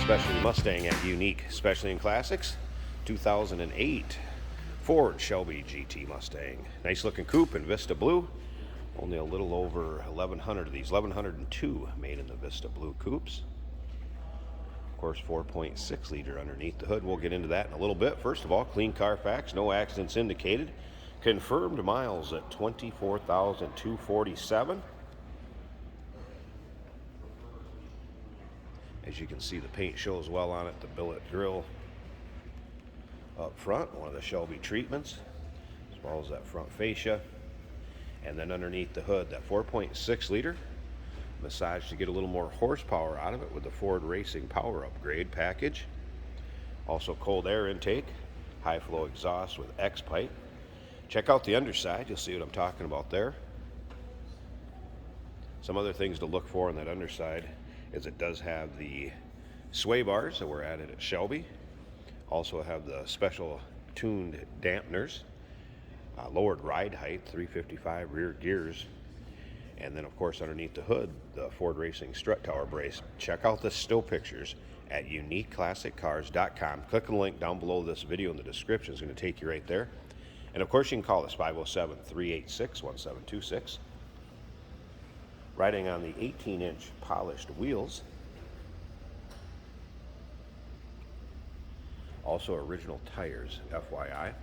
Specialty Mustang at Unique Specialty and Classics 2008 Ford Shelby GT Mustang. Nice looking coupe in Vista Blue. Only a little over 1,100 of these, 1,102 made in the Vista Blue coupes. Of course, 4.6 liter underneath the hood. We'll get into that in a little bit. First of all, clean Carfax, no accidents indicated. Confirmed miles at 24,247. As you can see, the paint shows well on it. The billet grille up front, one of the Shelby treatments, as well as that front fascia. And then underneath the hood, that 4.6 liter massage to get a little more horsepower out of it with the Ford Racing Power Upgrade package. Also cold air intake, high flow exhaust with X pipe. Check out the underside, you'll see what I'm talking about there. Some other things to look for on that underside is it does have the sway bars that were added at Shelby. Also have the special tuned dampeners, lowered ride height, 355 rear gears, and then of course underneath the hood, the Ford Racing strut tower brace. Check out the still pictures at uniqueclassiccars.com. Click on the link down below this video in the description. It's going to take you right there. And of course you can call us 507-386-1726. Riding on the 18-inch polished wheels. Also original tires, FYI.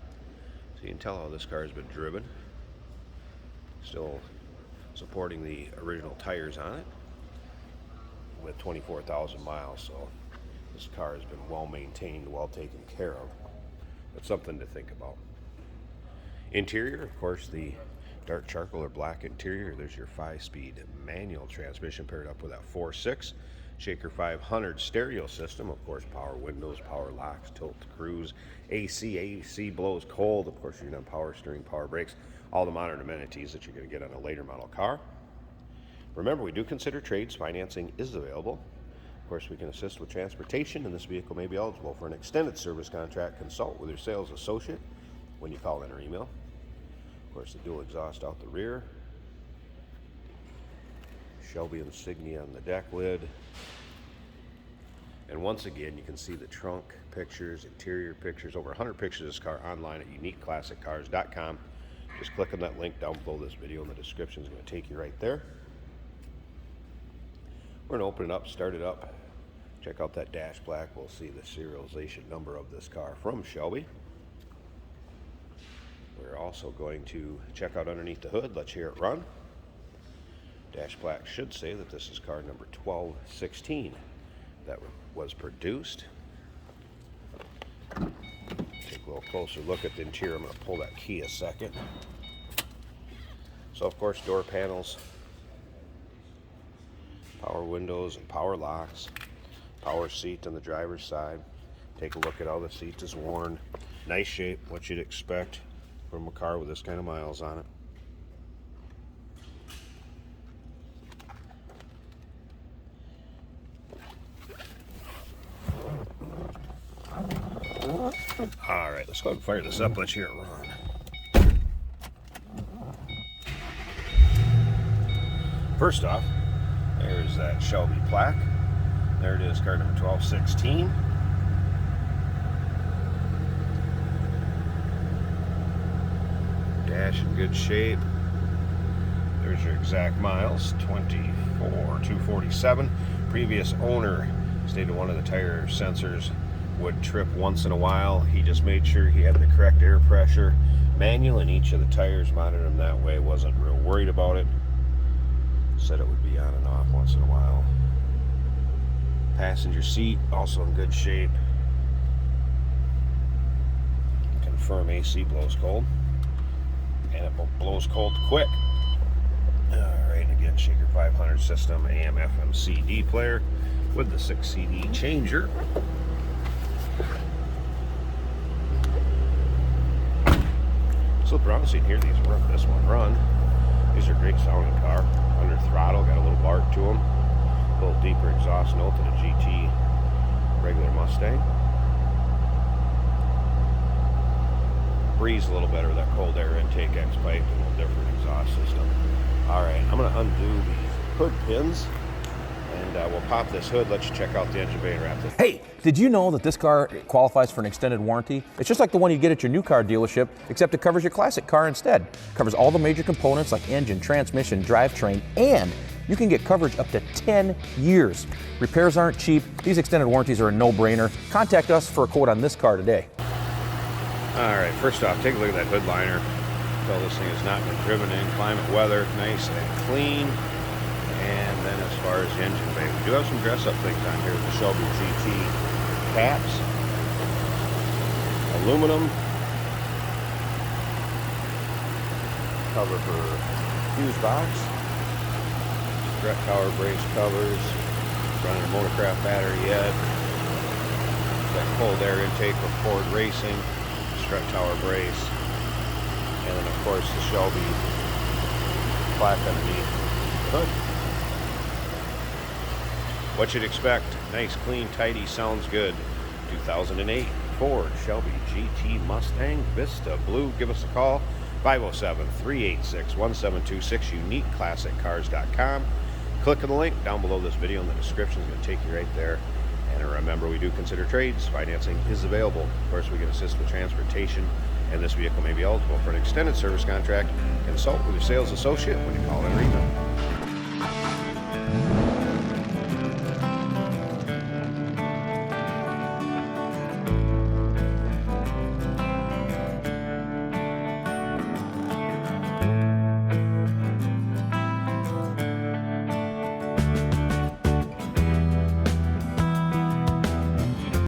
So you can tell how this car has been driven. Still supporting the original tires on it with 24,000 miles. So this car has been well maintained, well taken care of. That's something to think about. Interior, of course, the dark charcoal or black interior. There's your 5-speed manual transmission paired up with that 4.6 Shaker 500 stereo system. Of course, power windows, power locks, tilt cruise, AC blows cold. Of course, you're going to have power steering, power brakes, all the modern amenities that you're going to get on a later model car. Remember, we do consider trades. Financing is available. Of course, we can assist with transportation, and this vehicle may be eligible for an extended service contract. Consult with your sales associate when you call in or email. Of course, the dual exhaust out the rear. Shelby insignia on the deck lid. And once again, you can see the trunk pictures, interior pictures, over 100 pictures of this car online at uniqueclassiccars.com. Just click on that link down below this video in the description. It's going to take you right there. We're going to open it up, start it up. Check out that dash black. We'll see the serialization number of this car from Shelby. We're also going to check out underneath the hood. Let's hear it run. Dash plaque should say that this is car number 1216 that was produced. Take a little closer look at the interior. I'm going to pull that key a second. So of course, door panels, power windows and power locks, power seat on the driver's side. Take a look at how the seat is worn. Nice shape, what you'd expect from a car with this kind of miles on it. All right, let's go ahead and fire this up. Let's hear it run. First off, there's that Shelby plaque. There it is, car number 1216. Dash in good shape. There's your exact miles, 24,247. Previous owner stated one of the tire sensors would trip once in a while. He just made sure he had the correct air pressure manual in each of the tires, mounted them that way, wasn't real worried about it. Said it would be on and off once in a while. Passenger seat also in good shape. Confirm AC blows cold. And it blows cold quick. Alright, again, Shaker 500 system, AM, FM, CD player with the 6 CD changer. So promising here, this one run. These are great sounding car. Under throttle, got a little bark to them. A little deeper exhaust note than a GT regular Mustang. Breathes a little better with that cold air intake X pipe and a little different exhaust system. Alright, I'm going to undo these hood pins And we'll pop this hood, let you check out the engine bay and wrap it. Hey, did you know that this car qualifies for an extended warranty? It's just like the one you get at your new car dealership, except it covers your classic car instead. It covers all the major components like engine, transmission, drivetrain, and you can get coverage up to 10 years. Repairs aren't cheap. These extended warranties are a no-brainer. Contact us for a quote on this car today. All right, first off, take a look at that hood liner. Tell this thing has not been driven in inclement weather, nice and clean. And then as far as the engine bay, we do have some dress-up things on here. The Shelby GT caps, aluminum cover for fuse box, strut tower brace covers, running a Motorcraft battery yet. That cold air intake for Ford Racing, strut tower brace, and then of course the Shelby plaque underneath the hood. What you'd expect, nice, clean, tidy, sounds good. 2008 Ford Shelby GT Mustang Vista Blue. Give us a call, 507-386-1726, uniqueclassiccars.com. Click on the link down below this video in the description. It's going to take you right there. And remember, we do consider trades. Financing is available. Of course, we can assist with transportation, and this vehicle may be eligible for an extended service contract. Consult with your sales associate when you call in or email.